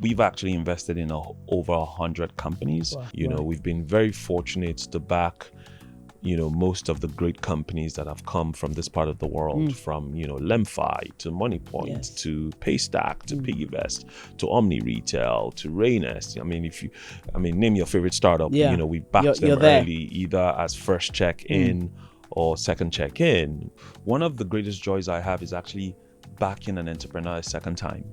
we've actually invested in over 100 companies. Wow. We've been very fortunate to back most of the great companies that have come from this part of the world, from, LemFi to Moniepoint, to Paystack, to PiggyVest, to OmniRetail, to Raenest. Name your favorite startup. We backed them early, either as first check in or second check in. One of the greatest joys I have is actually backing an entrepreneur a second time,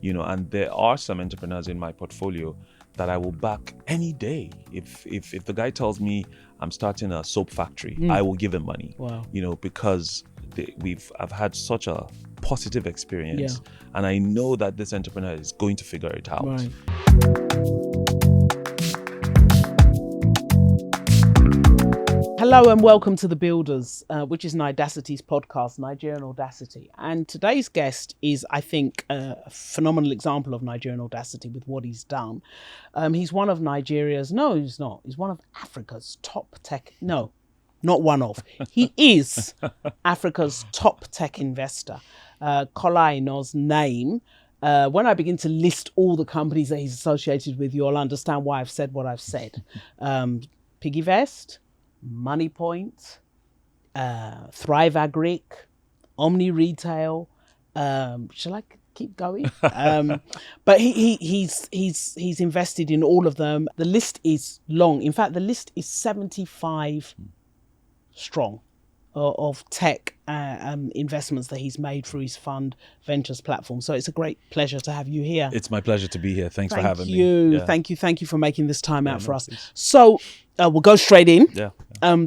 and there are some entrepreneurs in my portfolio that I will back any day. If the guy tells me I'm starting a soap factory, I will give him money. Wow. Because I've had such a positive experience, and I know that this entrepreneur is going to figure it out. Right. Hello and welcome to The Builders, which is Nidacity's podcast, Nigerian Audacity. And today's guest is, I think, a phenomenal example of Nigerian Audacity with what he's done. He's one of Nigeria's, no, he's not. He's one of Africa's top tech, no, not one of. He is Africa's top tech investor. Kola Aina's name, when I begin to list all the companies that he's associated with, you'll understand why I've said what I've said. PiggyVest, Moniepoint, Thrive Agric, OmniRetail. Shall I keep going? But he's invested in all of them. The list is long. In fact, the list is 75 strong of tech investments that he's made through his fund ventures platform. So it's a great pleasure to have you here. It's my pleasure to be here. Thanks for having me. Yeah. Thank you for making this time out for us. Please. So we'll go straight in,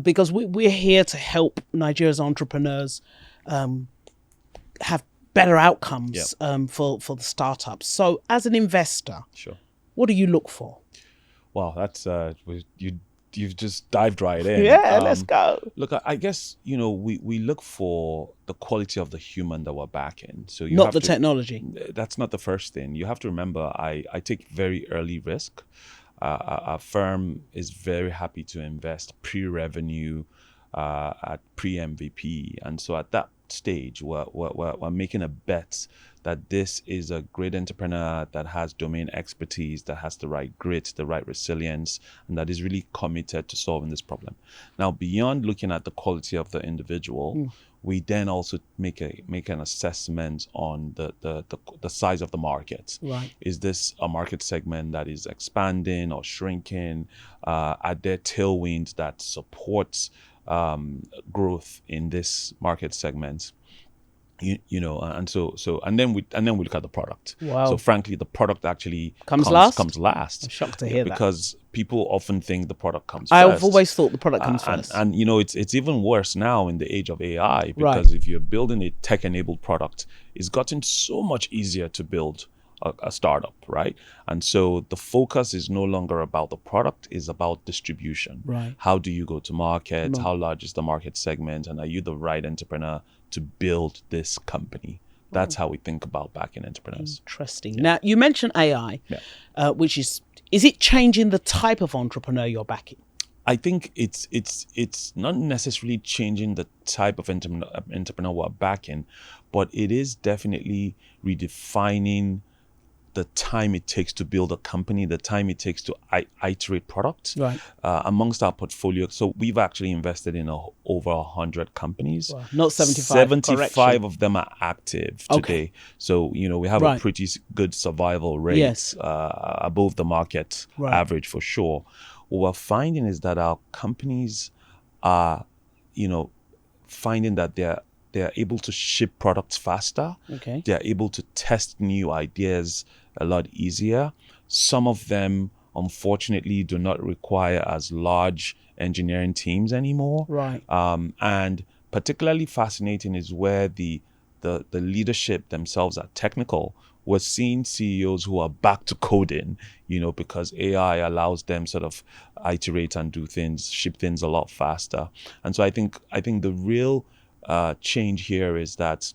because we're here to help Nigeria's entrepreneurs have better outcomes for the startups. So as an investor, what do you look for? Wow, that's you've just dived right in. Yeah, let's go. Look, I guess, we look for the quality of the human that we're backing. So not the technology. That's not the first thing. You have to remember, I take very early risk. Our firm is very happy to invest pre-revenue, at pre-MVP. And so at that stage, we're making a bet that this is a great entrepreneur that has domain expertise, that has the right grit, the right resilience, and that is really committed to solving this problem. Now, beyond looking at the quality of the individual, we then also make an assessment on the size of the market. Right. Is this a market segment that is expanding or shrinking? Are there tailwinds that supports growth in this market segment? And then we look at the product. Wow. So frankly, the product actually comes last. I'm shocked to hear that, because people often think the product comes first. I've always thought the product comes first. And it's even worse now in the age of AI, because if you're building a tech-enabled product, it's gotten so much easier to build a startup, right? And so the focus is no longer about the product, it's about distribution. Right. How do you go to market? How large is the market segment? And are you the right entrepreneur to build this company? That's how we think about backing entrepreneurs. Interesting. Now, you mentioned AI, which is it changing the type of entrepreneur you're backing? I think it's not necessarily changing the type of entrepreneur we're backing, but it is definitely redefining the time it takes to build a company, the time it takes to iterate products. Right. Amongst our portfolio. So we've actually invested in over 100 companies. Wow. Not 75. 75 of them are active today. So, we have a pretty good survival rate, above the market average for sure. What we're finding is that our companies are, finding that they're able to ship products faster. Okay. They're able to test new ideas a lot easier. Some of them, unfortunately, do not require as large engineering teams anymore. Right. And particularly fascinating is where the leadership themselves are technical. We're seeing CEOs who are back to coding, because AI allows them sort of iterate and do things, ship things a lot faster. And so I think the real change here is that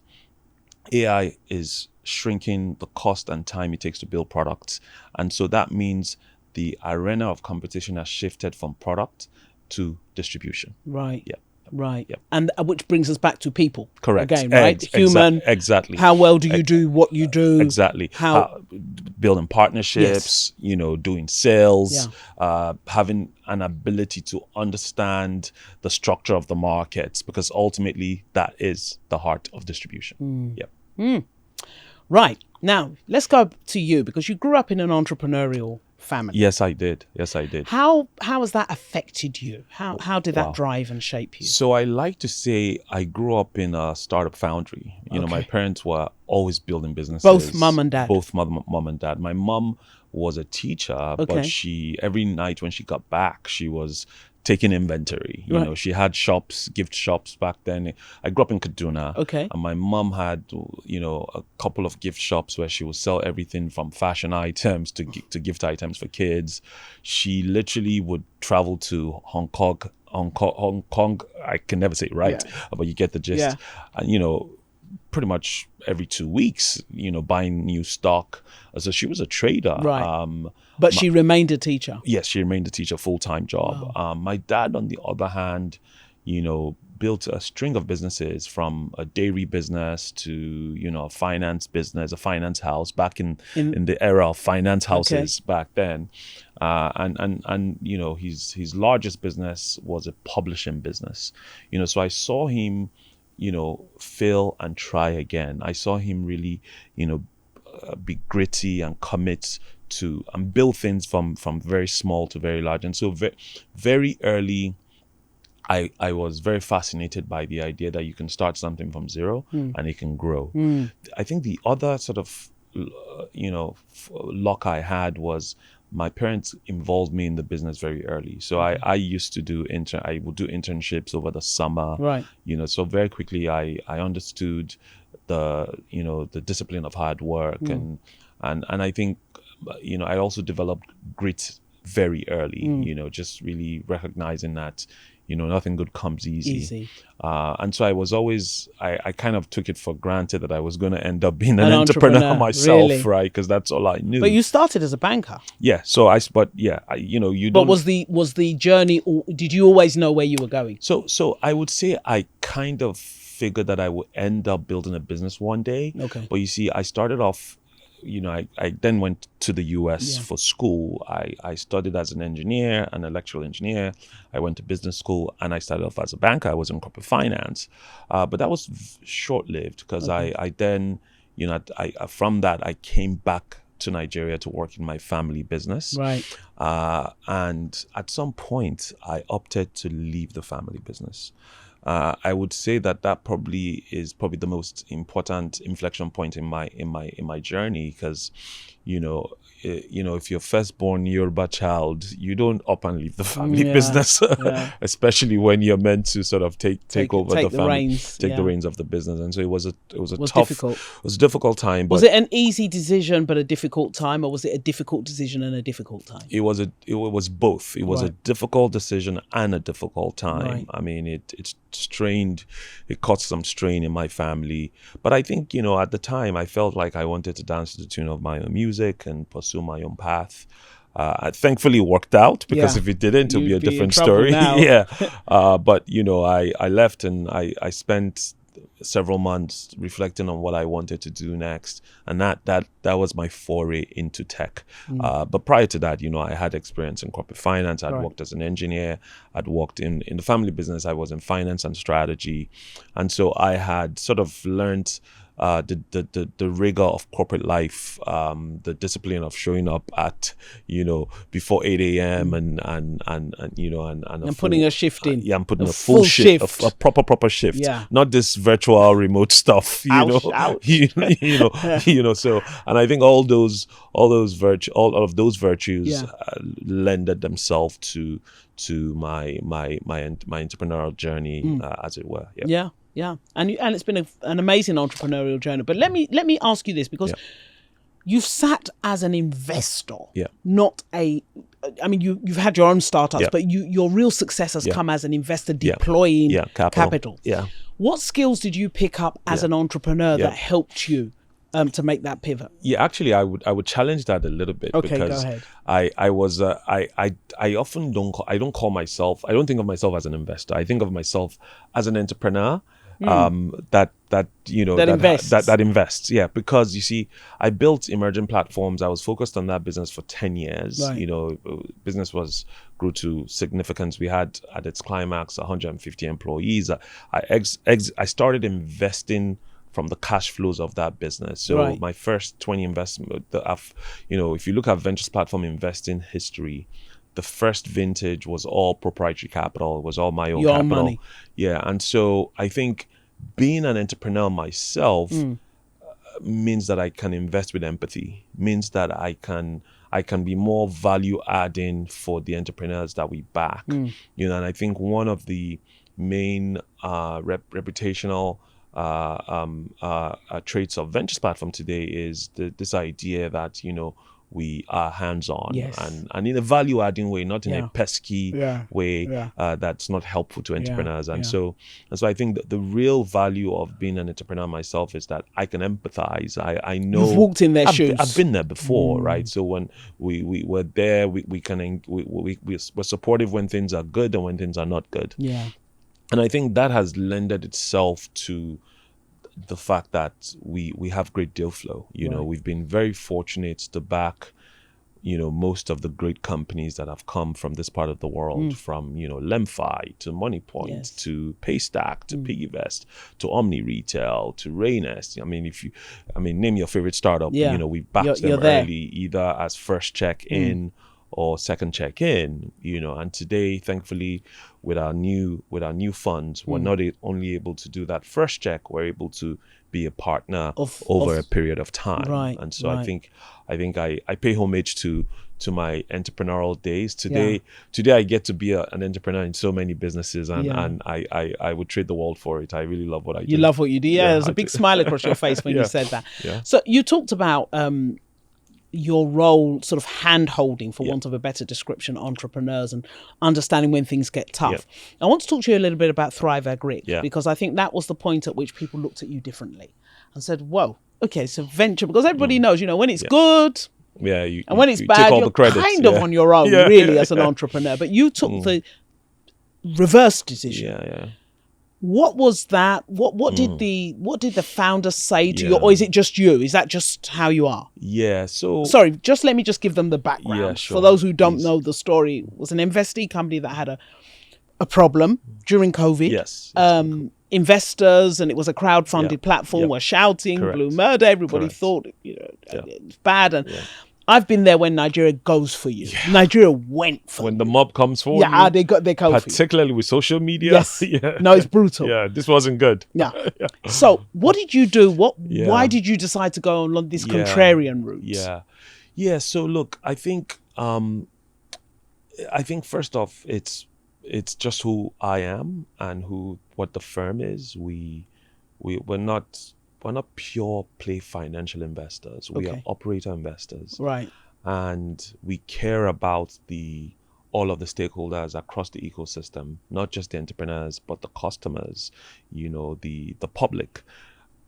AI is shrinking the cost and time it takes to build products. And so that means the arena of competition has shifted from product to distribution. Right. Yeah. Right. Yep. And which brings us back to people. Correct. Again, right? Human. Exactly. How well do you do what you do? Exactly. How building partnerships, doing sales, having an ability to understand the structure of the markets, because ultimately that is the heart of distribution. Yep. Right. Now, let's go to you, because you grew up in an entrepreneurial family. Yes, I did. How has that affected you? How did that drive and shape you? So I like to say I grew up in a startup foundry. My parents were always building businesses. Both mum and dad? Both mom and dad. My mom was a teacher, but every night when she got back, she was taking inventory. She had shops, gift shops back then. I grew up in Kaduna. And my mom had, a couple of gift shops where she would sell everything from fashion items to gift items for kids. She literally would travel to Hong Kong. I can never say it right, but you get the gist. And, pretty much every 2 weeks, buying new stock. So she was a trader. Right. But she remained a teacher. Yes, she remained a teacher, full-time job. Wow. My dad, on the other hand, built a string of businesses, from a dairy business to, a finance business, a finance house, back in the era of finance houses back then. And his largest business was a publishing business. So I saw him, fail and try again. I saw him really, be gritty and commit to and build things from very small to very large. And so very early, I was very fascinated by the idea that you can start something from zero and it can grow. I think the other sort of, luck I had was my parents involved me in the business very early. So I used to I would do internships over the summer. Right. So very quickly I understood the discipline of hard work and I think, I also developed grit very early, just really recognizing that, nothing good comes easy. And so I was always, I kind of took it for granted that I was going to end up being an entrepreneur myself, really? Right? Because that's all I knew. But you started as a banker. Yeah. So you don't. But was the journey, or did you always know where you were going? So I would say I kind of figured that I would end up building a business one day. Okay. But you see, I started off, I then went to the US for school. I studied as an engineer, an electrical engineer. I went to business school and I started off as a banker. I was in corporate finance. But that was short-lived because I then, from that, I came back to Nigeria to work in my family business. Right. And at some point, I opted to leave the family business. I would say that probably is the most important inflection point in my journey, because if you're firstborn Yoruba child, you don't up and leave the family business, especially when you're meant to sort of take over the family, the reins of the business. And so it was a difficult time. But was it an easy decision but a difficult time, or was it a difficult decision and a difficult time? It was both. It was a difficult decision and a difficult time. Right. I mean, it caused some strain in my family. But I think, at the time I felt like I wanted to dance to the tune of my own music and pursue my own path. It thankfully worked out, because if it didn't, it would be a different story. But, I left and I spent several months reflecting on what I wanted to do next. And that was my foray into tech. But prior to that, I had experience in corporate finance. I'd worked as an engineer. I'd worked in the family business. I was in finance and strategy. And so I had sort of learned the rigor of corporate life, the discipline of showing up at, before 8 a.m. and putting a shift in. I'm putting a full shift, a proper shift, not this virtual remote stuff, ouch. So, and I think all of those virtues lended themselves to my entrepreneurial journey, as it were. Yeah, and it's been an amazing entrepreneurial journey. But let me ask you this, because you've sat as an investor, not a. I mean, you've had your own startups, but your real success has come as an investor deploying capital. Yeah. What skills did you pick up as an entrepreneur that helped you to make that pivot? Yeah, actually, I would challenge that a little bit, Okay, because go ahead. I often don't call myself. I don't think of myself as an investor. I think of myself as an entrepreneur. That invests. Yeah, because you see, I built emerging platforms. I was focused on that business for 10 years. Right. Business grew to significance. We had at its climax 150 employees. I started investing from the cash flows of that business. So my first 20 investment, if you look at ventures platform investing history, the first vintage was all proprietary capital. It was all my own capital. Money. Yeah. And so I think being an entrepreneur myself means that I can invest with empathy, means that I can be more value adding for the entrepreneurs that we back. And I think one of the main reputational traits of ventures platform today is this idea that we are hands-on and in a value-adding way, not in a pesky way that's not helpful to entrepreneurs. And so I think that the real value of being an entrepreneur myself is that I can empathize. I know you've walked in their shoes. I've been there before, right? So when we were there, we're supportive when things are good and when things are not good. Yeah. And I think that has lended itself to the fact that we have great deal flow. We've been very fortunate to back, most of the great companies that have come from this part of the world, from, LemFi to Moniepoint to Paystack to PiggyVest to OmniRetail to Raenest. Name your favorite startup. We backed them early, either as first check in or second check in, and today, thankfully, with our new funds, we're not only able to do that first check, we're able to be a partner over a period of time. Right. And so I think I pay homage to my entrepreneurial days. Today I get to be an entrepreneur in so many businesses, and I would trade the world for it. I really love what I do. You love what you do. Yeah, there's a big smile across your face when you said that. Yeah. So you talked about your role, sort of hand-holding, for want of a better description, entrepreneurs and understanding when things get tough. I want to talk to you a little bit about Thrive Agric, because I think that was the point at which people looked at you differently and said, whoa, okay, so venture, because everybody knows, when it's good and when it's bad, you're kind of on your own, really, as an entrepreneur. But you took the reverse decision. Yeah. What was that? What did the founder say to you, or is it just you? Is that just how you are? Yeah. So sorry, let me give them the background. Yeah, sure. For those who don't know the story, it was an investee company that had a problem during COVID. Yes. Investors, and it was a crowdfunded platform, were shouting blue murder. Everybody thought it's bad, and I've been there when Nigeria goes for you. Yeah. Nigeria went for when you. the mob comes for you. Yeah, they go particularly with social media. Yes. No, it's brutal. Yeah, this wasn't good. Yeah. So what did you do? Why did you decide to go on this contrarian route? Yeah. So look, I think first off, it's just who I am and what the firm is. We're not pure play financial investors. We are operator investors. Right. And we care about all of the stakeholders across the ecosystem, not just the entrepreneurs, but the customers, the public.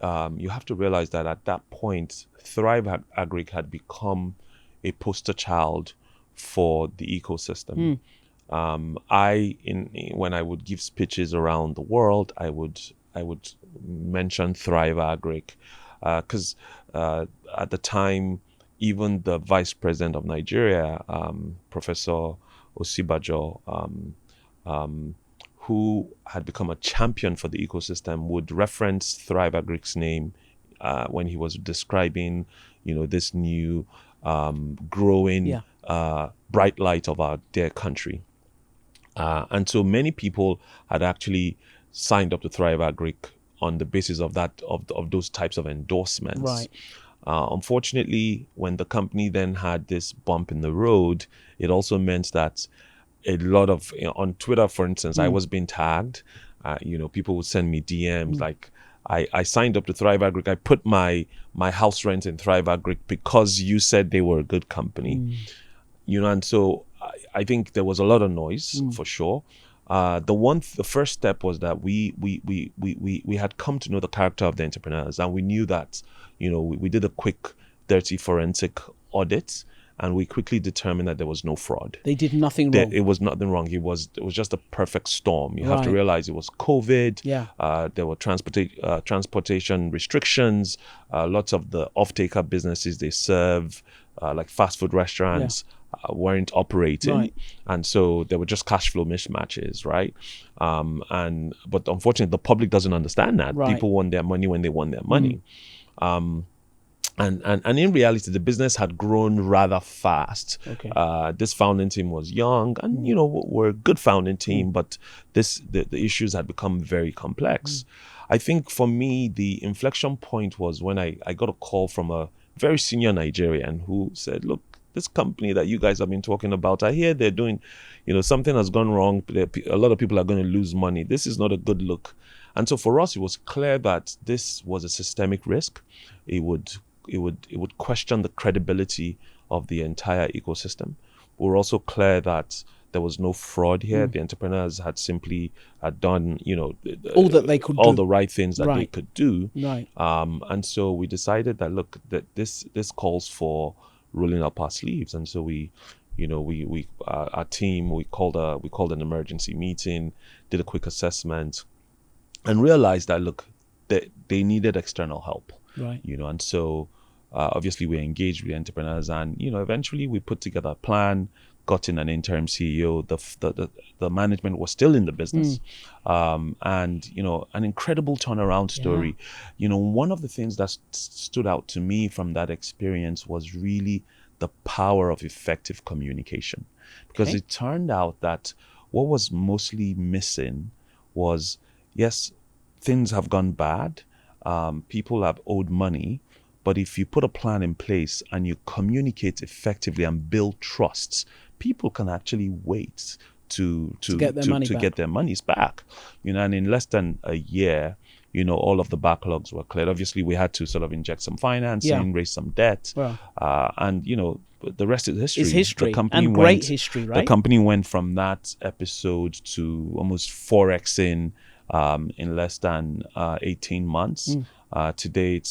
You have to realize that at that point, Thrive Agric had become a poster child for the ecosystem. When I would give speeches around the world, I would mention Thrive Agric, because at the time, even the vice president of Nigeria, Professor Osibajo, who had become a champion for the ecosystem, would reference Thrive Agric's name when he was describing, this new growing bright light of our dear country. And so many people had actually signed up to Thrive Agric on the basis of those types of endorsements. Right. Unfortunately, when the company then had this bump in the road, it also meant that a lot of, on Twitter, for instance, I was being tagged. People would send me DMs like, I signed up to Thrive Agric. I put my house rent in Thrive Agric because you said they were a good company. And so I think there was a lot of noise for sure. The first step was that we had come to know the character of the entrepreneurs, and we knew that, we did a quick, dirty forensic audit, and we quickly determined that there was no fraud. They did nothing wrong. It was nothing wrong. It was just a perfect storm. You have to realize it was COVID. Yeah. There were transportation restrictions. Lots of the off-taker businesses they serve, like fast food restaurants, weren't operating. Right. And so there were just cash flow mismatches, right? But unfortunately, the public doesn't understand that. Right. People want their money when they want their money. And in reality, the business had grown rather fast. Okay. This founding team was young, and we're a good founding team, but the issues had become very complex. I think for me, the inflection point was when I got a call from a very senior Nigerian who said, "Look, this company that you guys have been talking about, I hear they're doing, something has gone wrong. A lot of people are going to lose money. This is not a good look." And so for us, it was clear that this was a systemic risk. It would question the credibility of the entire ecosystem. We were also clear that there was no fraud here. The entrepreneurs had simply done, all that they could all do. the right things that they could do. Right. And so we decided that, look, that this calls for rolling up our sleeves. And so our team, we called an emergency meeting, did a quick assessment, and realized that, look, they needed external help. Right. And so obviously we engaged with entrepreneurs, and eventually we put together a plan, got in an interim CEO. The management was still in the business, and an incredible turnaround story. One of the things that stood out to me from that experience was really the power of effective communication, because it turned out that what was mostly missing was, yes, things have gone bad. People have owed money, but if you put a plan in place and you communicate effectively and build trusts, people can actually wait to get their monies back. And in less than a year, all of the backlogs were cleared. Obviously, we had to sort of inject some financing, raise some debt, and the rest is history. It's history, the company and great history, right? The company went from that episode to almost 4xing in less than 18 months. Today,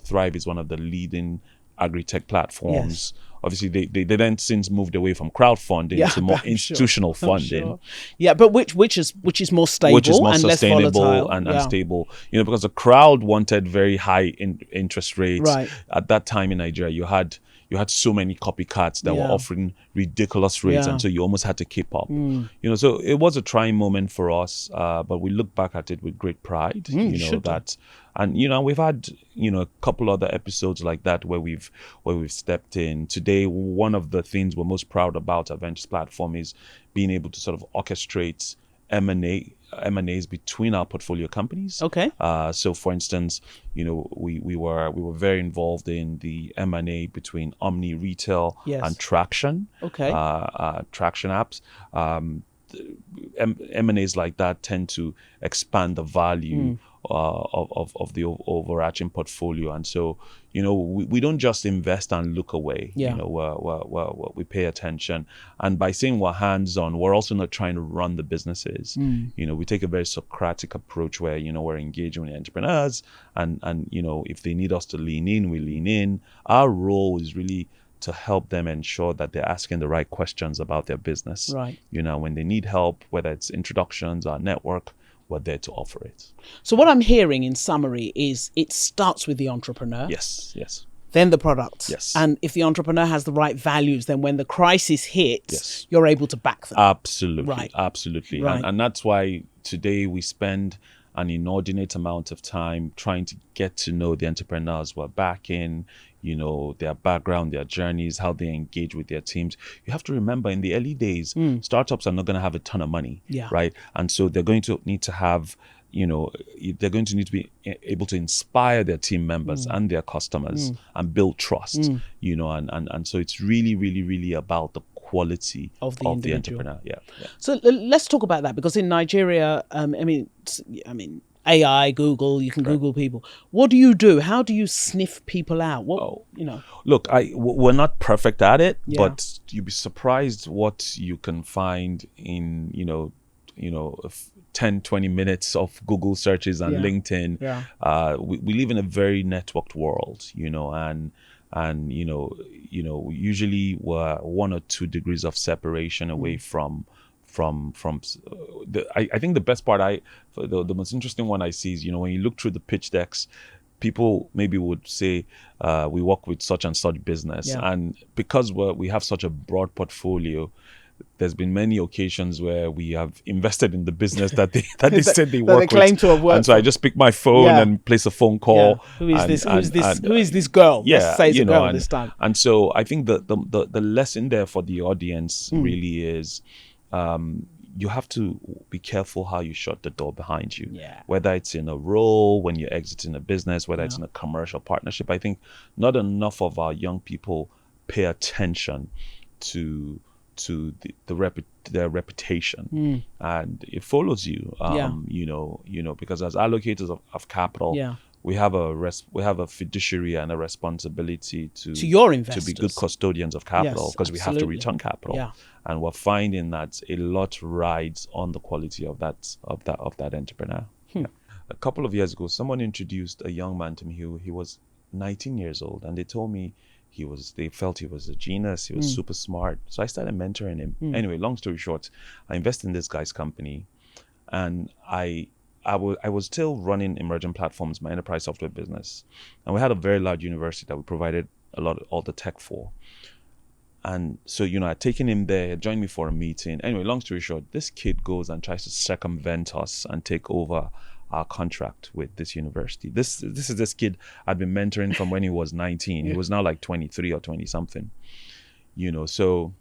Thrive is one of the leading agri-tech platforms. Yes. Obviously, they then since moved away from crowdfunding to more institutional funding. Sure. Yeah, but which is more stable, which is more and sustainable less volatile. and stable. Because the crowd wanted very high interest rates. Right. At that time in Nigeria, you had so many copycats that were offering ridiculous rates, and so you almost had to keep up. So it was a trying moment for us, but we look back at it with great pride. And we've had a couple other episodes like that where we've stepped in. Today, one of the things we're most proud about our ventures platform is being able to sort of orchestrate M&As between our portfolio companies. Okay. So for instance, we were very involved in the M&A between OmniRetail and Traction. Okay. Traction apps. M&As like that tend to expand the value of the overarching portfolio, and so we don't just invest and look away. We pay attention, and by saying we're hands-on, we're also not trying to run the businesses. We take a very Socratic approach where we're engaging with entrepreneurs, and if they need us to lean in, we lean in. Our role is really to help them ensure that they're asking the right questions about their business. Right. When they need help, whether it's introductions or network, we're there to offer it. So what I'm hearing in summary is it starts with the entrepreneur. Yes. Then the product. Yes. And if the entrepreneur has the right values, then when the crisis hits, you're able to back them. Absolutely. Right. Absolutely. Right. And that's why today we spend an inordinate amount of time trying to get to know the entrepreneurs we're backing, their background, their journeys, how they engage with their teams. You have to remember, in the early days, startups are not going to have a ton of money, right? And so they're going to need to have, they're going to need to be able to inspire their team members and their customers and build trust, and so it's really, really, really about the quality of the entrepreneur. Yeah. So let's talk about that, because in Nigeria, I mean, AI, Google, you can Google people. What do you do? How do you sniff people out? Look, we're not perfect at it, but you'd be surprised what you can find in, 10, 20 minutes of Google searches and LinkedIn. We live in a very networked world, and usually we're 1 or 2 degrees of separation away from I think the best part, the most interesting one I see is, when you look through the pitch decks, people maybe would say, we work with such and such business. And because we have such a broad portfolio, there's been many occasions where we have invested in the business that they said they work claim with. To have worked and so I just pick my phone and place a phone call. Who is this? Who is this girl? Let's say it's a girl this time. And so I think the lesson there for the audience really is, you have to be careful how you shut the door behind you. Whether it's in a role, when you're exiting a business, whether it's in a commercial partnership. I think not enough of our young people pay attention to their reputation, and it follows you. Because as allocators of capital, we have a fiduciary and a responsibility to your investors, to be good custodians of capital, because we have to return capital. And we're finding that a lot rides on the quality of that entrepreneur. A couple of years ago, someone introduced a young man to me who he was 19 years old, and they told me they felt he was a genius. He was super smart. So I started mentoring him. Anyway, long story short, I invested in this guy's company, and I was still running emerging platforms, my enterprise software business. And we had a very large university that we provided all the tech for. And so, I'd taken him there, he joined me for a meeting. Anyway, long story short, this kid goes and tries to circumvent us and take over our contract with this university. This is this kid I'd been mentoring from when he was 19. He was now like 23 or 20 something. So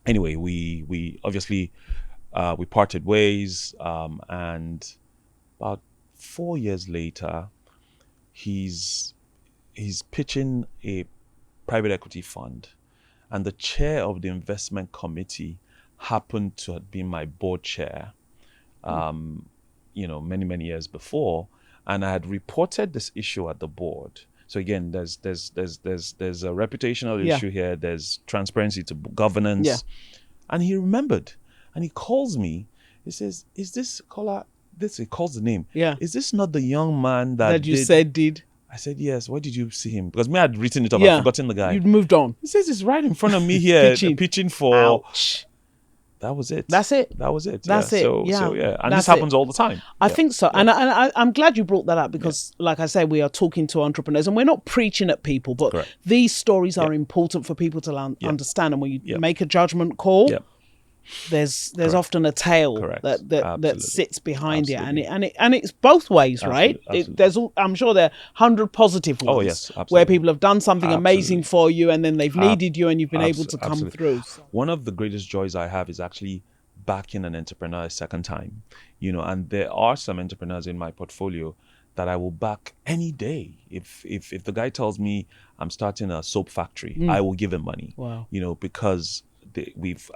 anyway, we obviously we parted ways, and about 4 years later, he's pitching a private equity fund, and the chair of the investment committee happened to have been my board chair, many years before, and I had reported this issue at the board. So again, there's a reputational issue here. There's transparency to governance, and he remembered, and he calls me. He says, "Is this Kola?" He calls the name. Is this not the young man that you said did? I said, yes. Where did you see him? Because me, I had written it up. I'd forgotten the guy. You'd moved on. He says it's right in front of me here, pitching for. Ouch. That was it. That's it. That was it. That's it. So and this happens all the time. I think so. And I'm glad you brought that up, because, like I say, we are talking to entrepreneurs, and we're not preaching at people, but these stories are important for people to understand. And when you make a judgment call, there's often a tale that sits behind it, and it's both ways, right? I'm sure there are 100 positive ones where people have done something amazing for you, and then they've needed you, and you've been able to come through. One of the greatest joys I have is actually backing an entrepreneur a second time, and there are some entrepreneurs in my portfolio that I will back any day. If the guy tells me I'm starting a soap factory, I will give him money. Wow. Because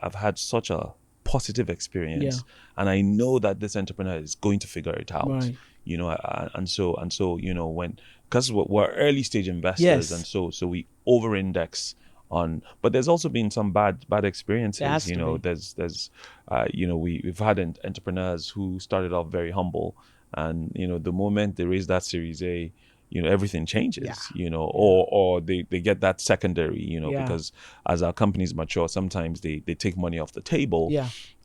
I've had such a positive experience, and I know that this entrepreneur is going to figure it out. Right. And so because we're early stage investors, and so we over index on, but there's also been some bad experiences. We've had entrepreneurs who started off very humble, and the moment they raise that Series A, everything changes, or they get that secondary, because as our companies mature, sometimes they take money off the table,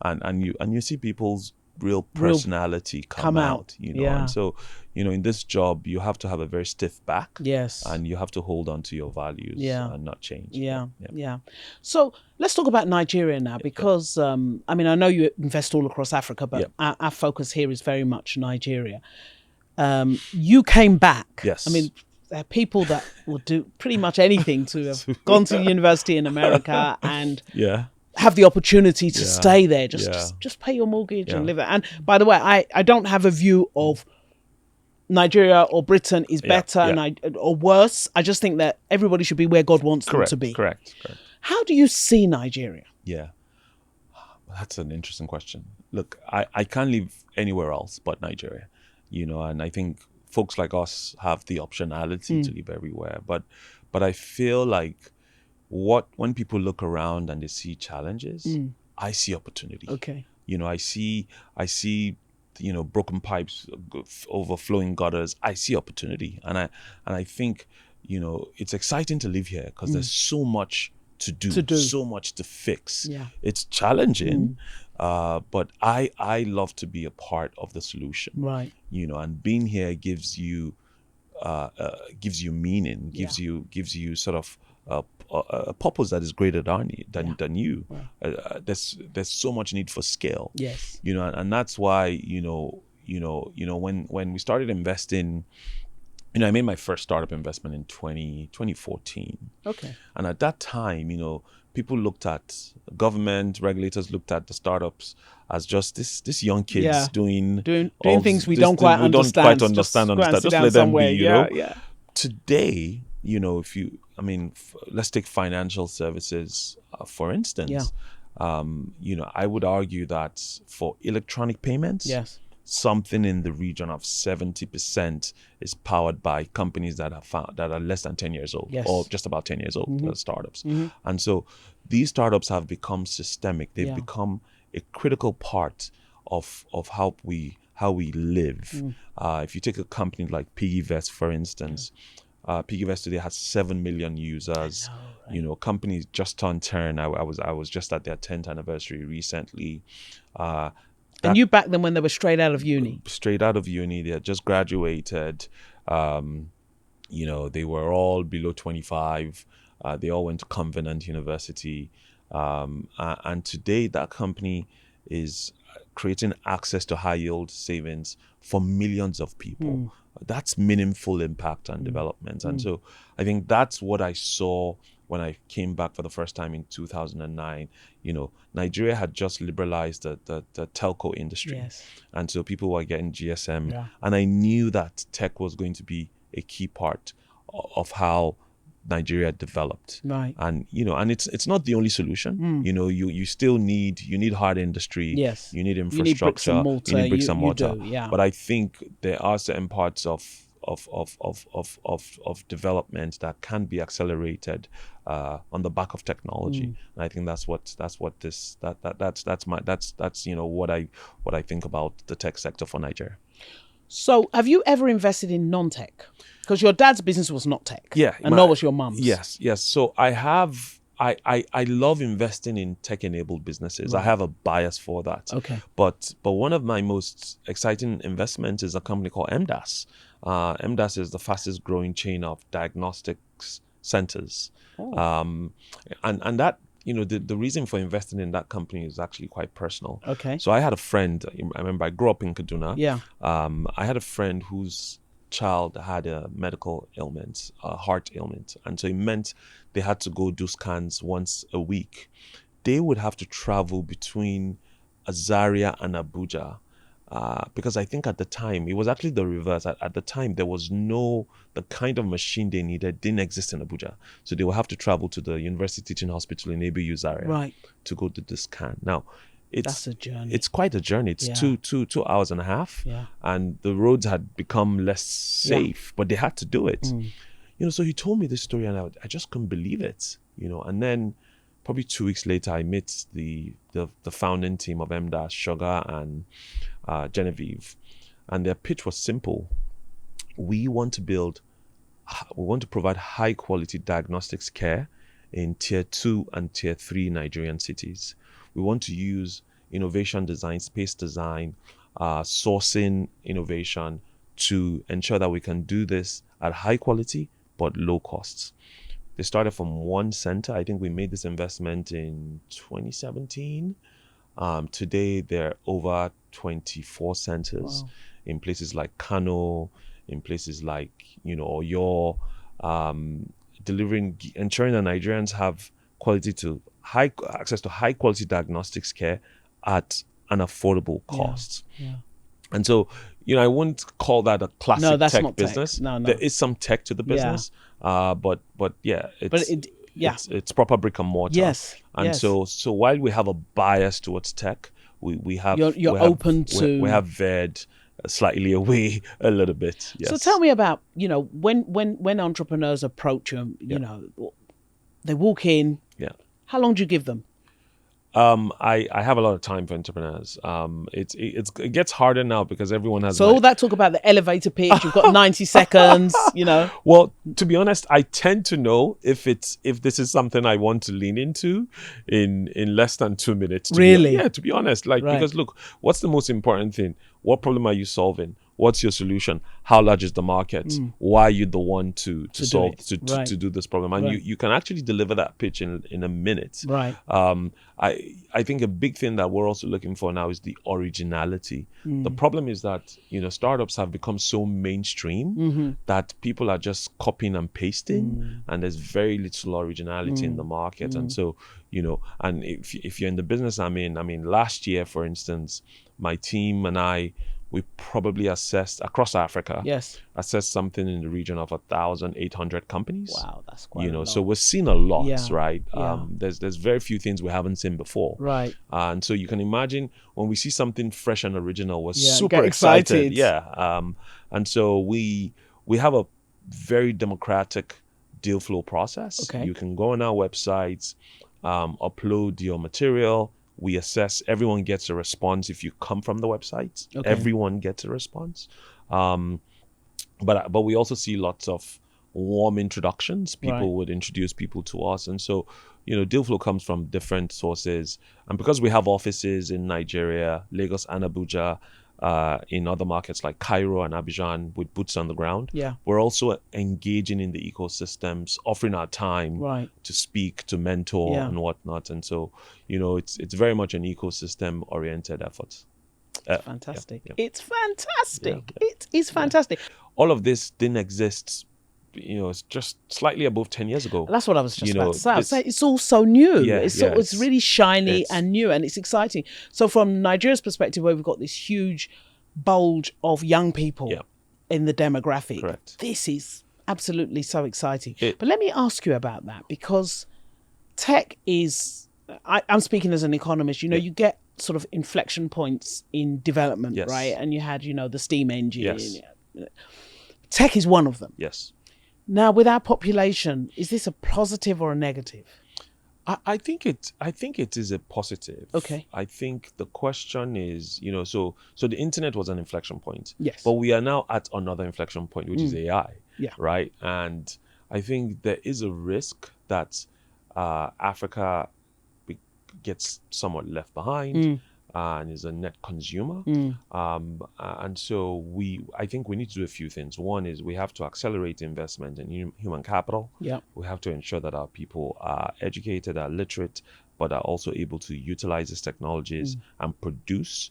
and you see people's real personality come out, and so, in this job, you have to have a very stiff back, and you have to hold on to your values and not change. So let's talk about Nigeria now, because I know you invest all across Africa, but our focus here is very much Nigeria. You came back. Yes. There are people that will do pretty much anything to have gone to university in America and have the opportunity to stay there. Just pay your mortgage and live there. And by the way, I don't have a view of Nigeria or Britain is better or worse. I just think that everybody should be where God wants them to be. Correct. How do you see Nigeria? Yeah. That's an interesting question. Look, I can't live anywhere else but Nigeria. And I think folks like us have the optionality to live everywhere. But I feel like when people look around and they see challenges, I see opportunity. Okay. I see, broken pipes, overflowing gutters. I see opportunity, and I think, it's exciting to live here because there's so much to do, so much to fix. Yeah. It's challenging, but I love to be a part of the solution. Right. And being here gives you meaning, gives you sort of a purpose that is greater than you. Right. There's so much need for scale. Yes. And that's why when we started investing, I made my first startup investment in 2014. Okay. And at that time, people looked at government, regulators looked at the startups as just this young kids doing things we don't quite understand. Just let them be, Yeah. Today, let's take financial services, for instance. I would argue that for electronic payments, yes, something in the region of 70% is powered by companies that are less than 10 years old, yes, or just about 10 years old, startups. And so these startups have become systemic. They've become a critical part of how we live. If you take a company like PiggyVest, for instance, PiggyVest today has 7 million users. I know, right? Companies just turned 10. I was just at their 10th anniversary recently. And you backed them when they were straight out of uni? Straight out of uni. They had just graduated. They were all below 25. They all went to Covenant University. And today that company is creating access to high yield savings for millions of people. That's meaningful impact and development. And so I think that's what I saw when I came back for the first time in 2009. Nigeria had just liberalized the telco industry. Yes. And so people were getting GSM. Yeah. And I knew that tech was going to be a key part of how Nigeria developed. Right. And and it's not the only solution. You still need hard industry. Yes. You need infrastructure. You need bricks and mortar. Yeah. But I think there are certain parts of development that can be accelerated on the back of technology. And I think that's what I think about the tech sector for Nigeria. So have you ever invested in non-tech? Because your dad's business was not tech. Yeah. And nor was your mum's. Yes. So I have, I love investing in tech-enabled businesses. Right. I have a bias for that. Okay. But one of my most exciting investments is a company called MDAS. MDAS is the fastest growing chain of diagnostics centers. And that, the reason for investing in that company is actually quite personal. Okay. So I had a friend, I remember I grew up in Kaduna. Yeah. I had a friend whose child had a medical ailment, a heart ailment. And so it meant they had to go do scans once a week. They would have to travel between Zaria and Abuja. Because I think at the time, it was actually the reverse. At the time, there was the kind of machine they needed didn't exist in Abuja. So they would have to travel to the University Teaching Hospital in ABU Zaria, right, to go do the scan. Now, that's a journey. It's quite a journey. It's 2 hours and a half. Yeah. And the roads had become less safe, but they had to do it. So he told me this story and I just couldn't believe it, and then probably 2 weeks later, I met the founding team of MDAS, Sugar and Genevieve, and their pitch was simple. We want to provide high quality diagnostics care in tier 2 and tier 3 Nigerian cities. We want to use innovation design, space design, sourcing innovation to ensure that we can do this at high quality but low costs. They started from one center. I think we made this investment in 2017. Today, there are over 24 centers in places like Kano, in places like, Oyo, ensuring that Nigerians have access to high quality diagnostics care at an affordable cost. Yeah. And so, I wouldn't call that a classic tech business. No. There is some tech to the business, but it's proper brick and mortar. Yes. And so while we have a bias towards tech, we have veered slightly away a little bit. Yes. So tell me about, when entrepreneurs approach them, they walk in. Yeah. How long do you give them? I have a lot of time for entrepreneurs. It gets harder now because everyone has. So all that talk about the elevator pitch, you've got 90 seconds, Well, to be honest, I tend to know if this is something I want to lean into in less than 2 minutes. Really? To be honest, because look, what's the most important thing? What problem are you solving? What's your solution? How large is the market? Why are you the one to solve to do this problem? And you can actually deliver that pitch in a minute. Right. I think a big thing that we're also looking for now is the originality. The problem is that startups have become so mainstream that people are just copying and pasting, and there's very little originality in the market. And so and if you're in the business I'm in, last year, for instance, my team and we probably assessed across Africa. Yes. Assessed something in the region of 1,800 companies. Wow, that's quite a lot. So we're seeing a lot, right? Yeah. There's very few things we haven't seen before. Right. And so you can imagine when we see something fresh and original, we're super excited. Yeah. And so we have a very democratic deal flow process. Okay. You can go on our websites, upload your material. We assess, everyone gets a response if you come from the website. Okay. Everyone gets a response. But we also see lots of warm introductions. People would introduce people to us. And so, deal flow comes from different sources. And because we have offices in Nigeria, Lagos and Abuja, in other markets like Cairo and Abidjan with boots on the ground, we're also engaging in the ecosystems, offering our time to speak, to mentor and whatnot. And so, it's very much an ecosystem-oriented effort. Fantastic. It's fantastic. It is fantastic. All of this didn't exist, it's just slightly above 10 years ago. That's what I was just about to say. It's all so new. It's really shiny and new, and it's exciting. So from Nigeria's perspective, where we've got this huge bulge of young people in the demographic, this is absolutely so exciting. But let me ask you about that, because tech is, I'm speaking as an economist, you get sort of inflection points in development, right? And you had, the steam engine. Yes. Tech is one of them. Yes. Now, with our population, is this a positive or a negative? I think it is a positive. Okay. I think the question is, so the internet was an inflection point. Yes. But we are now at another inflection point, which is AI. Yeah. Right. And I think there is a risk that Africa gets somewhat left behind. And is a net consumer. And so I think we need to do a few things. One is we have to accelerate investment in human capital. Yeah. We have to ensure that our people are educated, are literate, but are also able to utilize these technologies and produce.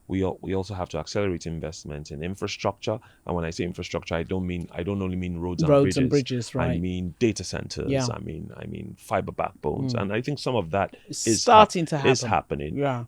We also have to accelerate investment in infrastructure. And when I say infrastructure, I don't only mean roads and bridges, right? I mean data centers. Yeah. I mean fiber backbones. And I think some of that is starting to happen. Is happening. Yeah.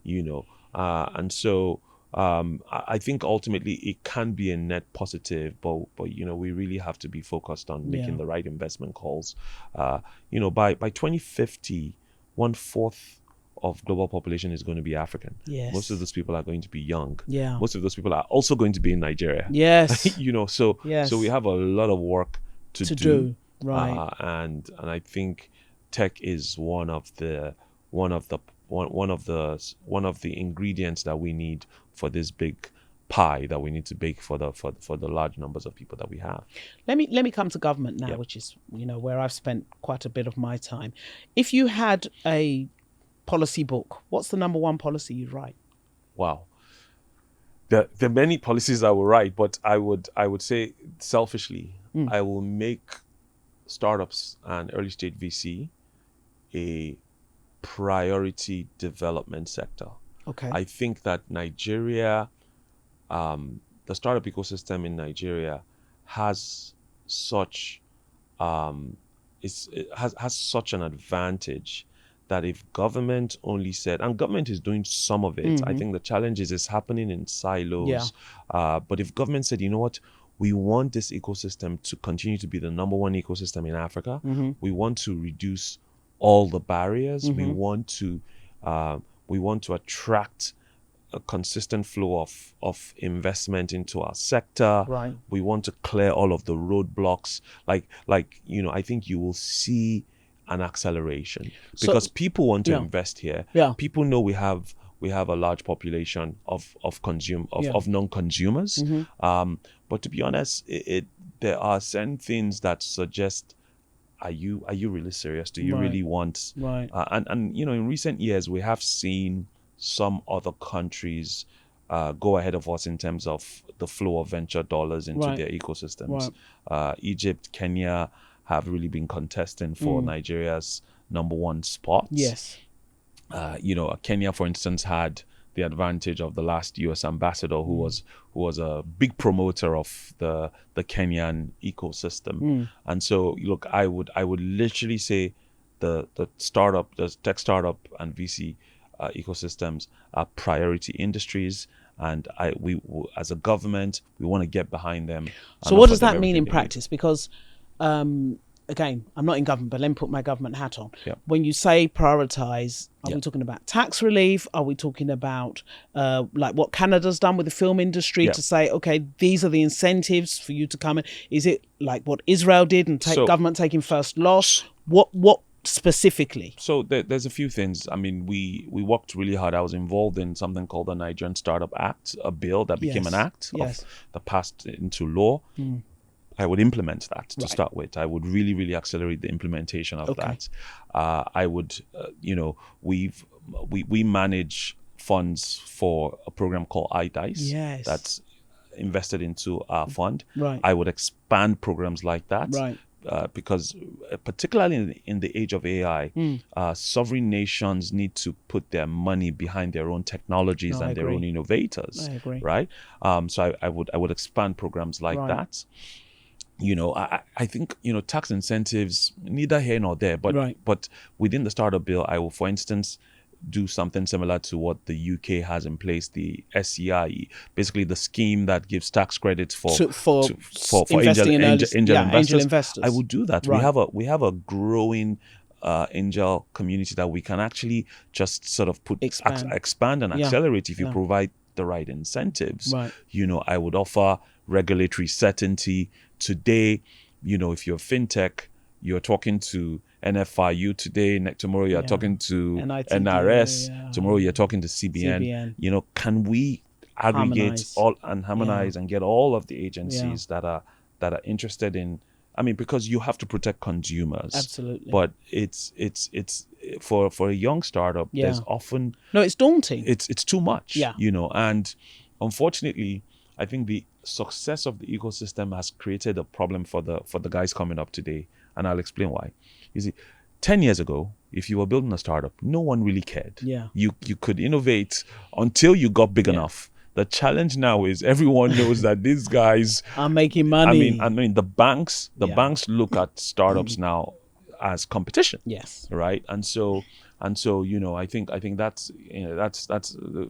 And so I think ultimately it can be a net positive, but we really have to be focused on making the right investment calls. By 2050, 1/4 of global population is going to be African. Yes. Most of those people are going to be young. Yeah. Most of those people are also going to be in Nigeria. Yes. So we have a lot of work to do. Right. And I think tech is one of the ingredients that we need for this big pie that we need to bake for the large numbers of people that we have. Let me come to government now, which is where I've spent quite a bit of my time. If you had a policy book, what's the number one policy you'd write? Wow. There are many policies I will write, but I would say selfishly, I will make startups and early stage VC a priority development sector. Okay. I think that Nigeria, the startup ecosystem in Nigeria has such has such an advantage that if government only said, and government is doing some of it, I think the challenge is it's happening in silos. But if government said, you know what, we want this ecosystem to continue to be the number one ecosystem in Africa. We want to reduce all the barriers. We want to attract a consistent flow of investment into our sector. Right. We want to clear all of the roadblocks. I think you will see an acceleration because people want to invest here. Yeah. People know we have a large population of non-consumers. But to be honest, there are certain things that suggest, are you really serious? Do you really want? Right. And in recent years, we have seen some other countries go ahead of us in terms of the flow of venture dollars into their ecosystems. Egypt, Kenya have really been contesting for Nigeria's #1 spot. Yes. Kenya, for instance, had the advantage of the last U.S. ambassador who was a big promoter of the Kenyan ecosystem. And so, look, I would literally say the tech startup and VC ecosystems are priority industries, and we as a government, we want to get behind them. So what does that mean in practice? Because again, I'm not in government, but let me put my government hat on. Yep. When you say prioritize, are we talking about tax relief? Are we talking about like what Canada's done with the film industry to say, okay, these are the incentives for you to come in? Is it like what Israel did and government taking first loss? What specifically? So there's a few things. I mean, we worked really hard. I was involved in something called the Nigerian Startup Act, a bill that became an act that passed into law. I would implement that to start with. I would really, really accelerate the implementation of that. I would, we manage funds for a program called iDice that's invested into our fund. I would expand programs like that. Because particularly in the age of AI, sovereign nations need to put their money behind their own technologies and their own innovators. I agree. Right? So I would expand programs like that. I think, tax incentives, neither here nor there, but within the startup bill, I will, for instance, do something similar to what the UK has in place, the SEIE, basically the scheme that gives tax credits for angel investors. I would do that. We have a growing angel community that we can actually just sort of expand and accelerate if you provide the right incentives. I would offer regulatory certainty. Today, if you're fintech, you're talking to NFIU today, tomorrow you're talking to NRS, tomorrow you're talking to CBN. Can we aggregate harmonize and get all of the agencies that are interested in, because you have to protect consumers. Absolutely. But it's for a young startup, there's often it's daunting. It's too much. And unfortunately, I think the success of the ecosystem has created a problem for the guys coming up today, and I'll explain why. You see, 10 years ago, if you were building a startup, no one really cared. You could innovate until you got big enough. The challenge now is everyone knows that these guys are making money. I mean the banks look at startups now as competition. Right? And so I think that's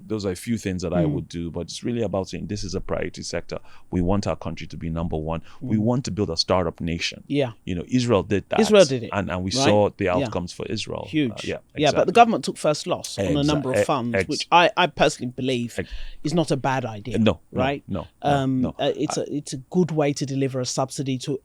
those are a few things that I would do, but it's really about saying this is a priority sector. We want our country to be #1. We want to build a startup nation. Israel did that. Israel did it, and we saw the outcomes for Israel. Huge. But the government took first loss on a number of funds, which I personally believe is not a bad idea. No. It's a good way to deliver a subsidy to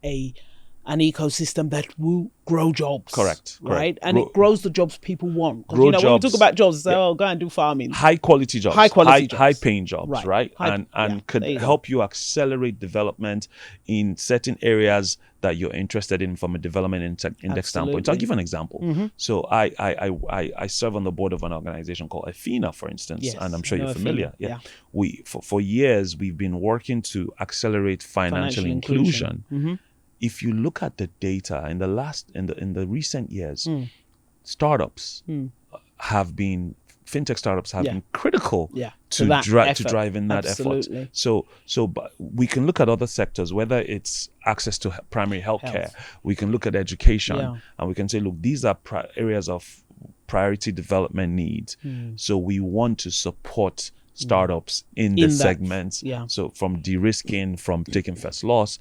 an ecosystem that will grow jobs. Correct. Right? And it grows the jobs people want. Because when we talk about jobs, say, go and do farming. High quality jobs. High paying jobs, right? And could help you accelerate development in certain areas that you're interested in from a development index standpoint. So I'll give you an example. So I serve on the board of an organization called Athena, for instance, and I'm sure you're familiar. We for years we've been working to accelerate financial inclusion. If you look at the data in the recent years, startups fintech startups have been critical to driving that effort. So but we can look at other sectors, whether it's access to primary healthcare, we can look at education, and we can say, look, these are areas of priority development needs. So we want to support startups in the segments. So from de-risking, from taking first loss,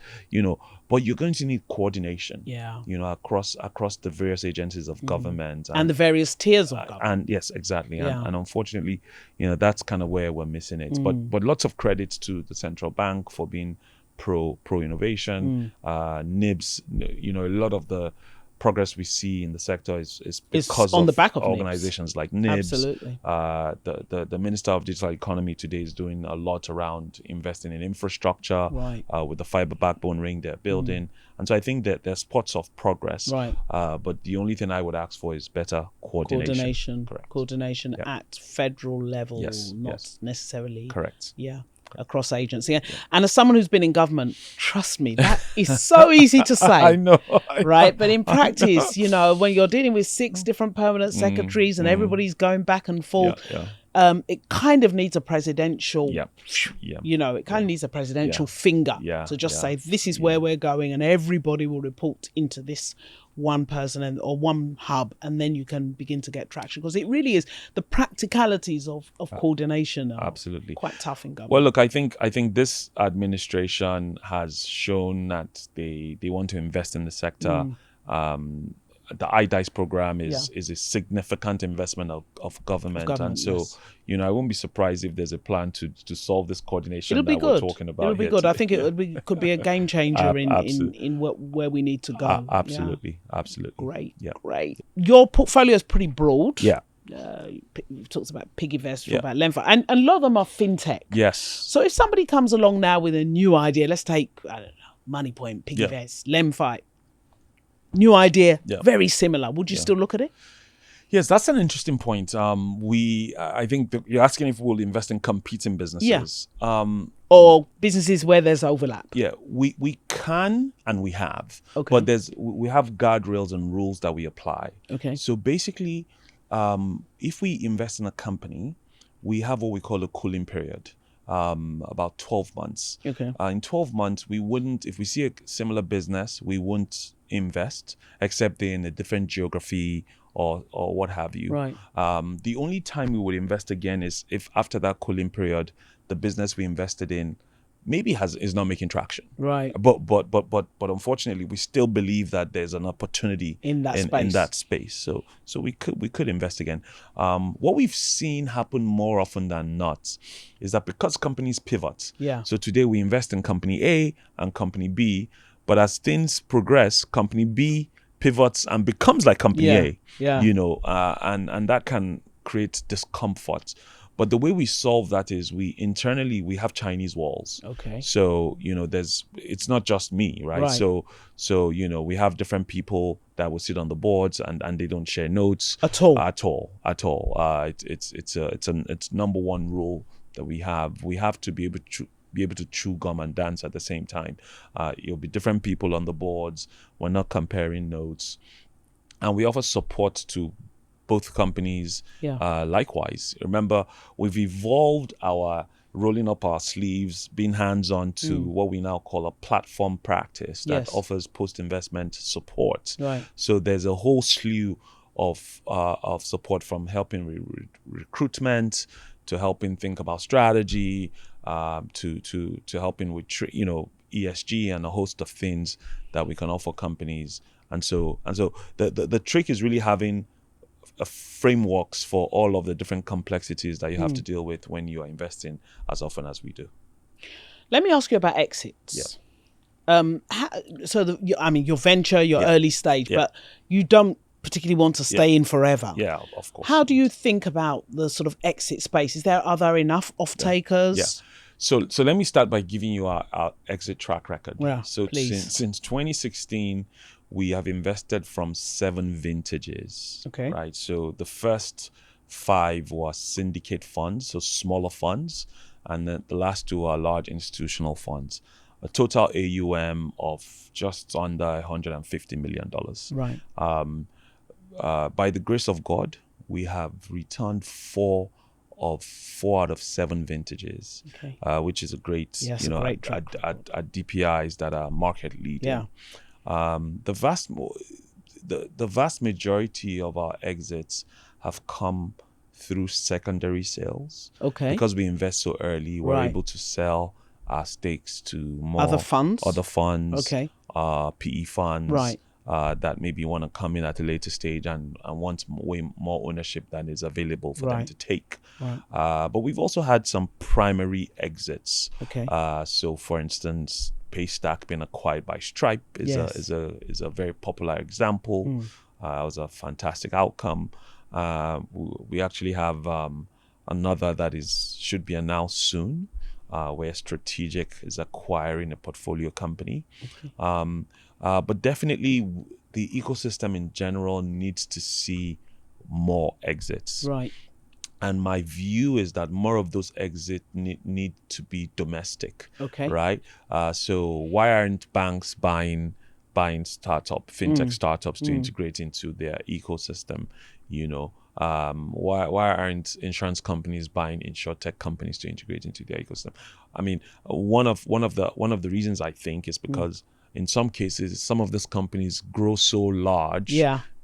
but you're going to need coordination, across the various agencies of government and the various tiers of government. And yes, exactly. And unfortunately, that's kind of where we're missing it. But lots of credit to the central bank for being pro innovation. NIBS, a lot of the progress we see in the sector is because on of the back of organizations like NIBS. Absolutely. The Minister of Digital Economy today is doing a lot around investing in infrastructure, with the fiber backbone ring they're building. And so I think that there's spots of progress. Right. But the only thing I would ask for is better coordination. Coordination at federal level, not necessarily. Correct. Yeah. Across agency. And as someone who's been in government, trust me, that is so easy to say. I know. Right? But in practice, when you're dealing with 6 different permanent secretaries and everybody's going back and forth, it kind of needs a presidential, it kind of needs a presidential finger to just say, this is where we're going, and everybody will report into this one person or one hub, and then you can begin to get traction, because it really is the practicalities of coordination are absolutely quite tough in government. Well, look, I think this administration has shown that they want to invest in the sector. The iDice program is a significant investment of government. And so, I won't be surprised if there's a plan to solve this coordination we're talking about. It'll be good. I think it could be a game changer in where we need to go. Absolutely. Great. Your portfolio is pretty broad. Yeah. You've talked about PiggyVest, about LemFi, and a lot of them are fintech. Yes. So if somebody comes along now with a new idea, let's take, I don't know, Moniepoint, PiggyVest, LemFi, new idea, very similar. Would you still look at it? Yes, that's an interesting point. I think you're asking if we'll invest in competing businesses. Or businesses where there's overlap. Yeah, we can and we have. Okay. But we have guardrails and rules that we apply. Okay. So basically, if we invest in a company, we have what we call a cooling period. About 12 months. Okay. In 12 months, we wouldn't, if we see a similar business, we wouldn't invest, except they're in a different geography or what have you. Right. The only time we would invest again is if after that cooling period, the business we invested in maybe is not making traction. Right. But unfortunately, we still believe that there's an opportunity in that space. So we could invest again. What we've seen happen more often than not is that because companies pivot. Yeah. So today we invest in company A and company B, but as things progress, company B pivots and becomes like company A. Yeah. And that can create discomfort. But the way we solve that is we have Chinese walls. Okay. So, it's not just me, right? So, we have different people that will sit on the boards and they don't share notes. At all. It's number one rule that we have. We have to be able to chew gum and dance at the same time. It'll be different people on the boards. We're not comparing notes. And we offer support to both companies. Likewise, remember, we've evolved our rolling up our sleeves, being hands-on to what we now call a platform practice that offers post-investment support. Right. So there's a whole slew of support, from helping recruitment to helping think about strategy, to helping with ESG and a host of things that we can offer companies. And so the trick is really having frameworks for all of the different complexities that you have to deal with when you are investing as often as we do. Let me ask you about exits. Your venture, your early stage, but you don't particularly want to stay in forever. Yeah, of course. How do you think about the sort of exit space? Are there enough off-takers? Yeah. So let me start by giving you our exit track record. Yeah, so please. Since 2016, we have invested from 7 vintages. Okay. Right. So the first 5 were syndicate funds, so smaller funds, and then the last 2 are large institutional funds. A total AUM of just under $150 million. Right. By the grace of God, we have returned 4 out of 7 vintages, which is a great, great track at DPIs that are market leading. Yeah. The vast majority of our exits have come through secondary sales. Okay. Because we invest so early, we're able to sell our stakes to more other funds. Okay. PE funds. Right. That maybe want to come in at a later stage and want way more ownership than is available for them to take. Right. But we've also had some primary exits. Okay. So, for instance, Paystack being acquired by Stripe is a very popular example. It was a fantastic outcome. We actually have another that should be announced soon, where Strategic is acquiring a portfolio company. But definitely the ecosystem in general needs to see more exits. Right. And my view is that more of those exits need to be domestic. Okay. Right. So why aren't banks buying fintech startups to integrate into their ecosystem? Why aren't insurance companies buying insurtech companies to integrate into their ecosystem? I mean, one of the reasons I think is because in some cases, some of these companies grow so large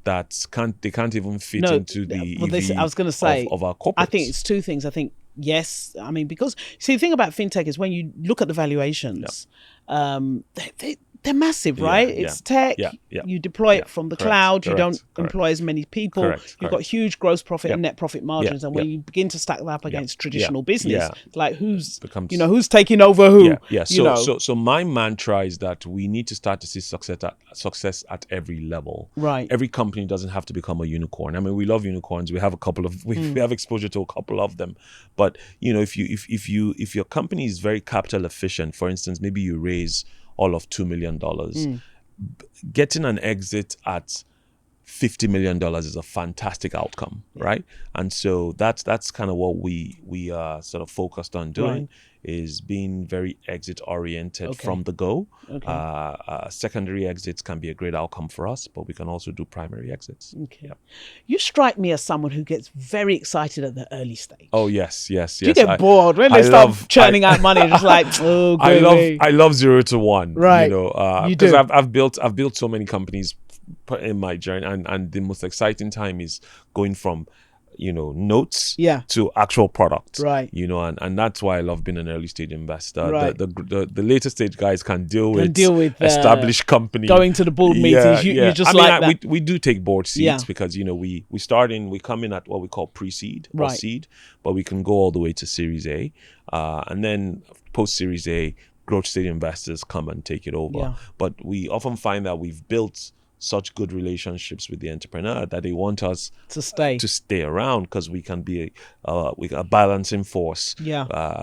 that they can't even fit into the EV I was going to say of our corporates. I think it's two things. I think yes, I mean, because see, the thing about fintech is when you look at the valuations, they're massive, right? It's tech. You deploy it from the cloud. You don't employ as many people. You've got huge gross profit and net profit margins. And when you begin to stack that up against traditional business, like who's taking over who? So my mantra is that we need to start to see success at every level. Right. Every company doesn't have to become a unicorn. I mean, we love unicorns. We have a couple of we have exposure to a couple of them. But if your company is very capital efficient, for instance, maybe you raise all of $2 million. Getting an exit at $50 million is a fantastic outcome, right? And so that's kind of what we are sort of focused on doing, is being very exit oriented from the go. Secondary exits can be a great outcome for us, but we can also do primary exits. You strike me as someone who gets very excited at the early stage. Oh yes. You get bored when they start churning out money, just like, oh, I love 0 to 1, right? Because I've built so many companies in my journey, and the most exciting time is going from notes to actual product, right? And that's why I love being an early stage investor. Right. The later stage guys can deal with established company, going to the board meetings. You just we do take board seats because we come in at what we call pre-seed or seed, but we can go all the way to Series A, and then post Series A, growth stage investors come and take it over. But we often find that we've built such good relationships with the entrepreneur that they want us to stay around, because we can be a balancing force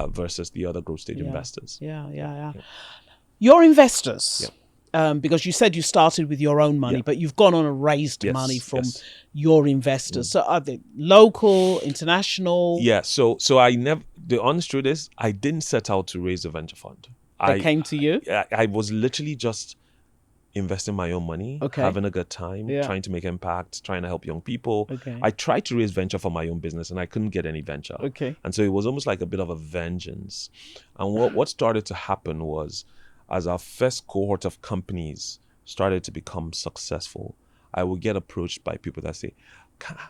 versus the other growth stage investors. Your investors, because you said you started with your own money, but you've gone on and raised money from your investors. So are they local, international? So the honest truth is, I didn't set out to raise a venture fund. They came to you? I was literally just investing my own money, having a good time, trying to make impact, trying to help young people. I tried to raise venture for my own business and I couldn't get any venture. And so it was almost like a bit of a vengeance. And what started to happen was, as our first cohort of companies started to become successful, I would get approached by people that say,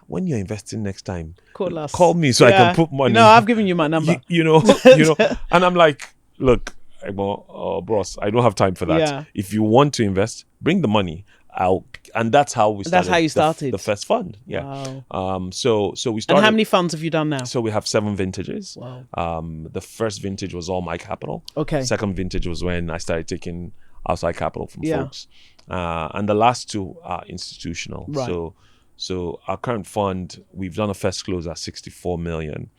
when you're investing next time, call me so I can put money. No, I've given you my number. And I'm like, look, boss, I don't have time for that. If you want to invest, bring the money. And that's how we started. That's how you started the first fund. Wow. So we started. And how many funds have you done now? So we have 7 vintages. Wow. The first vintage was all my capital. Second vintage was when I started taking outside capital from folks. And the last 2 are institutional. Right. So our current fund, we've done a first close at 64 million.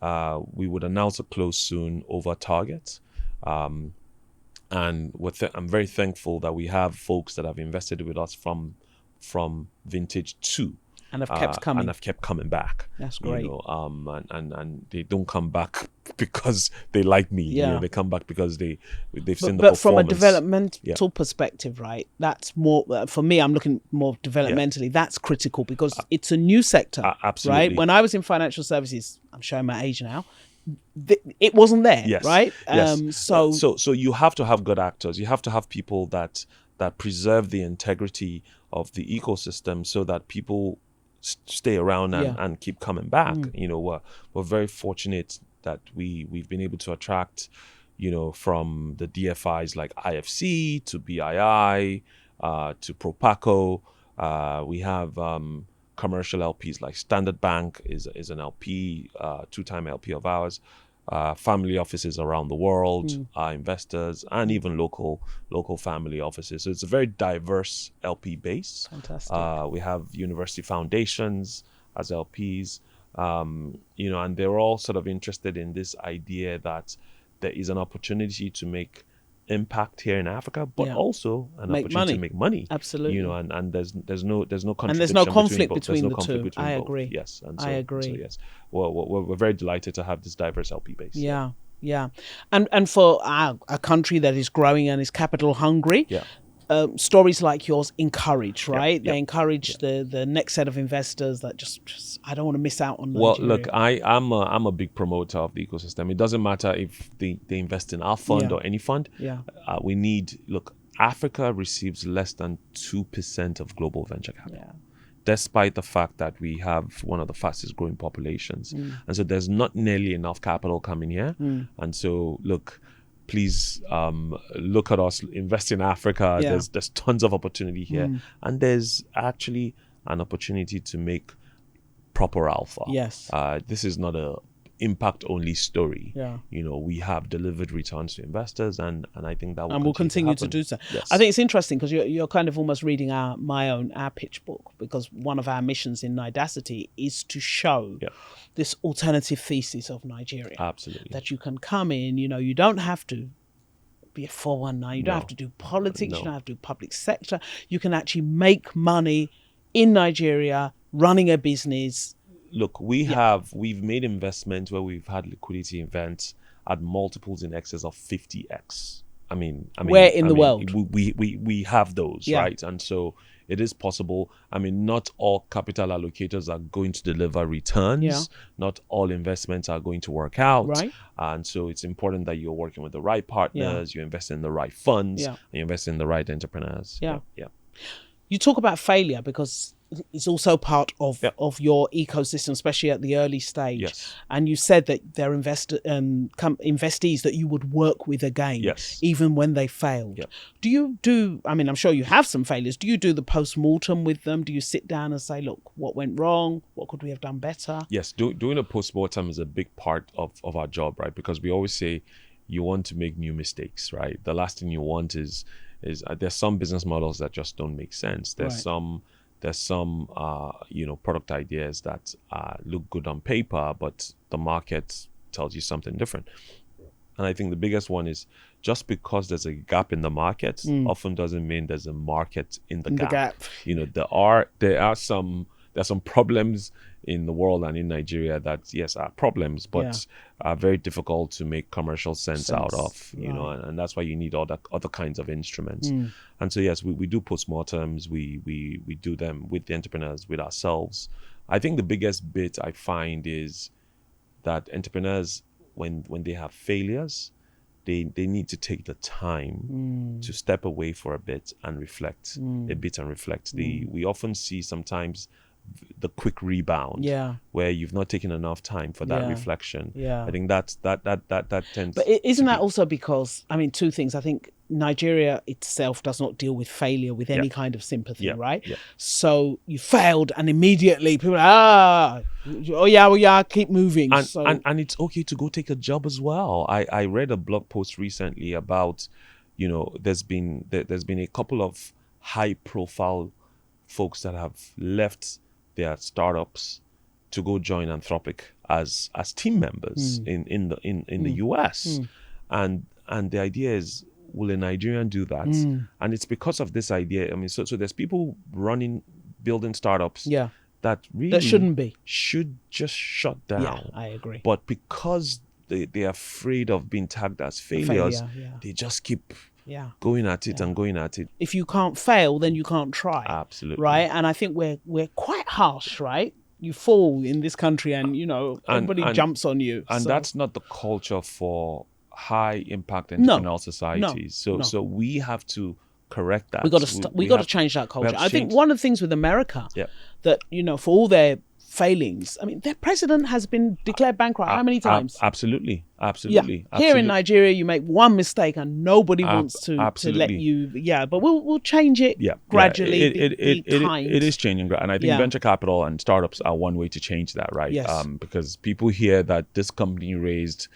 We would announce a close soon over target. And I'm very thankful that we have folks that have invested with us from vintage 2 and have kept coming back. That's great. And they don't come back because they like me. They come back because they've seen the performance. But from a developmental perspective, right? That's more for me. I'm looking more developmentally. That's critical because it's a new sector. Absolutely. Right. When I was in financial services, I'm showing my age now. It wasn't there, right? So you have to have good actors. You have to have people that preserve the integrity of the ecosystem so that people stay around and keep coming back. We're very fortunate that we've been able to attract, from the DFIs like IFC to BII to Propaco. We have commercial LPs like Standard Bank is an LP, 2-time LP of ours. family offices around the world, investors, and even local family offices. So it's a very diverse LP base. Fantastic. We have university foundations as LPs, and they're all sort of interested in this idea that there is an opportunity to make impact here in Africa, but also an opportunity to make money. Absolutely. And there's no contradiction, and there's no conflict between the two. I agree. Yes, and so, I agree. So yes, we're very delighted to have this diverse LP base. Yeah, and for a country that is growing and is capital hungry. Stories like yours encourage, right? They encourage the next set of investors that just I don't want to miss out on Nigeria. Well, look, I'm a big promoter of the ecosystem. It doesn't matter if they invest in our fund or any fund. We need, Africa receives less than 2% of global venture capital. Despite the fact that we have one of the fastest growing populations. And so there's not nearly enough capital coming here. And so, look, please look at us, invest in Africa. There's tons of opportunity here. And there's actually an opportunity to make proper alpha. Yes. This is not a impact only story. Yeah. We have delivered returns to investors, and I think that will continue to do so. Yes. I think it's interesting because you're kind of almost reading our pitch book, because one of our missions in Nidacity is to show this alternative thesis of Nigeria. Absolutely. That you can come in, you don't have to be a 419, you don't have to do politics, you don't have to do public sector. You can actually make money in Nigeria running a business. Look, we've made investments where we've had liquidity events at multiples in excess of 50x. I mean, where in the world? We have those, right? And so it is possible. I mean, not all capital allocators are going to deliver returns. Not all investments are going to work out. Right. And so it's important that you're working with the right partners, you invest in the right funds, and you invest in the right entrepreneurs. You talk about failure because it's also part of your ecosystem, especially at the early stage. Yes. And you said that there are investees that you would work with again, even when they failed. Do you I'm sure you have some failures. Do you do the post-mortem with them? Do you sit down and say, look, what went wrong? What could we have done better? Yes, doing a post-mortem is a big part of our job, right? Because we always say you want to make new mistakes, right? The last thing you want is there's some business models that just don't make sense. There's some product ideas that look good on paper, but the market tells you something different. And I think the biggest one is just because there's a gap in the market often doesn't mean there's a market in the gap. There are some problems in the world and in Nigeria that are problems, but are very difficult to make commercial sense out of, and that's why you need all that other kinds of instruments. And so yes, we do postmortems, we do them with the entrepreneurs, with ourselves. I think the biggest bit I find is that entrepreneurs, when they have failures, they need to take the time to step away for a bit and reflect. We often see sometimes the quick rebound where you've not taken enough time for that reflection. I think that tends. But isn't that also because, two things. I think Nigeria itself does not deal with failure with any kind of sympathy, right? So you failed and immediately people keep moving. And it's okay to go take a job as well. I read a blog post recently about, there's been a couple of high profile folks that have left their startups to go join Anthropic as team members in the US. And the idea is, will a Nigerian do that? And it's because of this idea. So there's people building startups that really should just shut down. Yeah, I agree. But because they're afraid of being tagged as failures, they just keep going at it and going at it. If you can't fail, then you can't try. Absolutely. Right? And I think we're quite harsh, right? You fall in this country and, everybody jumps on you. And that's not the culture for high impact entrepreneurial societies. So we have to correct that. We got to change that culture. I think one of the things with America that, for all their failings, their president has been declared bankrupt how many times? Absolutely. Here in Nigeria, you make one mistake and nobody wants to let you. But we'll change it gradually. It is changing, and I think venture capital and startups are one way to change that, right? Yes. Because people hear that this company raised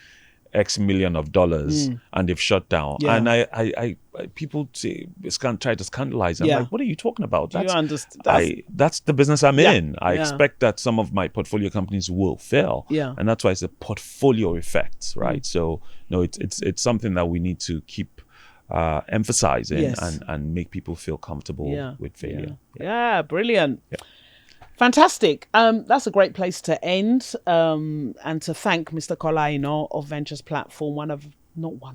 X million of dollars and they've shut down. Yeah. And I people try to scandalize. I'm like, what are you talking about? You understand? That's the business I'm in. I expect that some of my portfolio companies will fail. Yeah. And that's why it's a portfolio effect, right? So no, it's something that we need to keep emphasizing and make people feel comfortable with failure. Yeah, brilliant. Yeah. Fantastic. That's a great place to end. And to thank Mr. Kola Aina of Ventures Platform,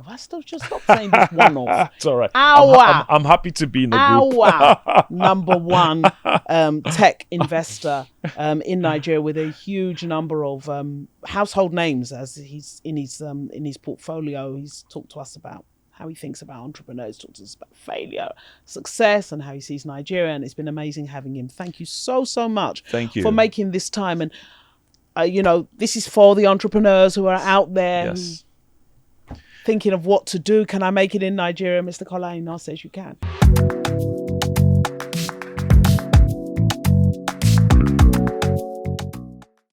I still just stop saying this one-off. It's all right. I'm happy to be in the group. Our number one tech investor in Nigeria, with a huge number of household names as he's in his portfolio. He's talked to us about how he thinks about entrepreneurs, talks to us about failure, success, and how he sees Nigeria. And it's been amazing having him. Thank you so much. Thank you for making this time. And this is for the entrepreneurs who are out there thinking of what to do. Can I make it in Nigeria? Mr. Kola Aina says you can.